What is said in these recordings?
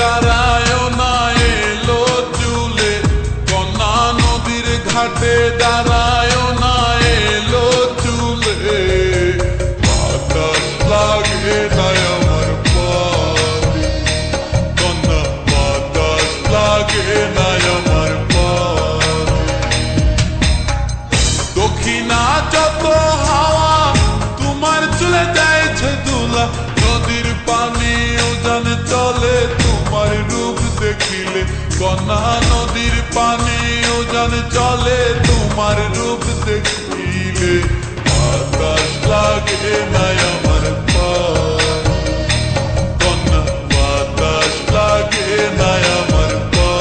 দাঁড়ায় না এলো চুলে, কন্যা নদীর ঘাটে দাঁড়ায় না এলো চুলে। বাতাস লাগে না আমার পায়ে, কন্যা বাতাস লাগে না আমার পায়ে। দক্ষিণা যত হাওয়া তোমার চলে যাইছে দুলা, নদীর পানি উজান চলে তোমার রূপ দেখিলে। কন্যা নদীর পানি উজান চলে তোমার রূপ দেখিলে। বাতাস লাগে না আমার পায়ে, কন্যা বাতাস লাগে না আমার পায়ে।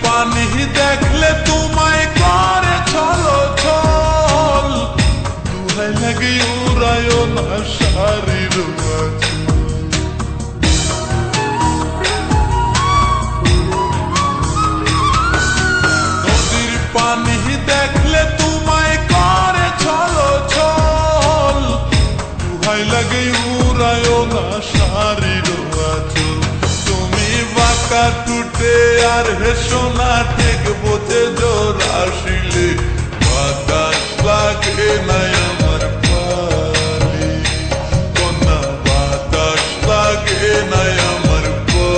পানি দেখলে তোমায় করে ছলো ছল, দুহাই লাগে উড়ায় না শাড়ির মাঝে। নদীর পানি দেখলে তোমায় করে ছলো ছল, দুহাই লাগে উড়ায় না শাড়ির মাঝে। তুমি বাঁকা টুটে আর হেসো না ঠিক বোঝে জোর আসিলে। বাতাস লাগে না আমার পায়ে, কন্যা বাতাস লাগে না আমার পায়ে।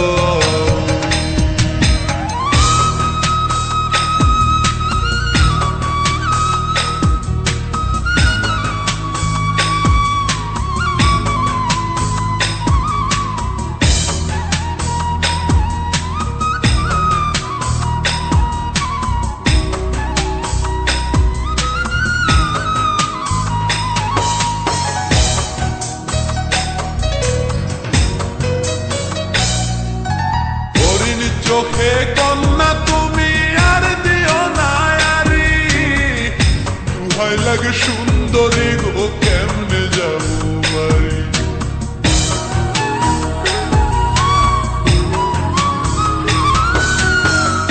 চোখে কন্যা তুমি আর দিও না আরি, দুহাই লাগে সুন্দরী গো কেমনে যাবো বাড়ি।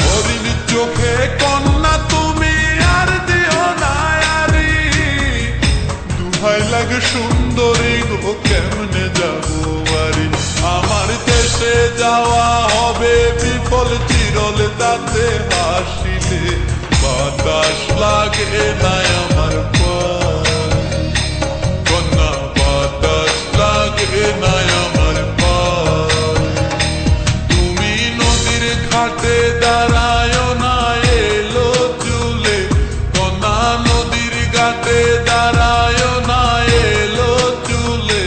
হরিণ চোখে কন্যা তুমি আর দিও না আরি, দুহাই লাগে সুন্দরী গো কেমনে যাবো বাড়ি। আমার দেশে যাওয়া হবে বিফল চিরল তাতে হাসিলে। বাতাস লাগে না আমার পায়ে, কন্যা বাতাস লাগে না আমার পায়ে। তুমি নদীর ঘাটে দাঁড়ায় না এলো চুলে, কন্যা নদীর ঘাটে দাঁড়ায় না এলো চুলে।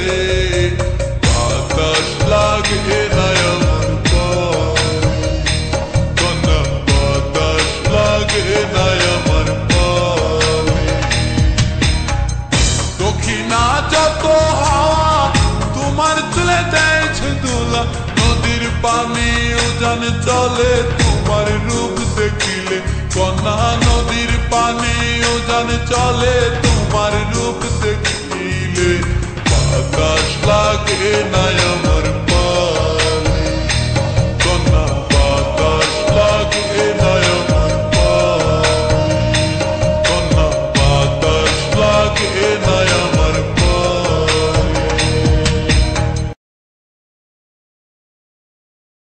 বাতাস লাগে না আমার পায়ে, কন্যা বাতাস লাগে না আমার পায়ে। দক্ষিণা যত হাওয়া তোমার চলে যাইছে দুলা, নদীর পানি উজান চলে তোমার রূপ দেখিলে। কন্যা নদীর পানি উজান চলে তোমার রূপ দেখিলে। বাতাস লাগে না।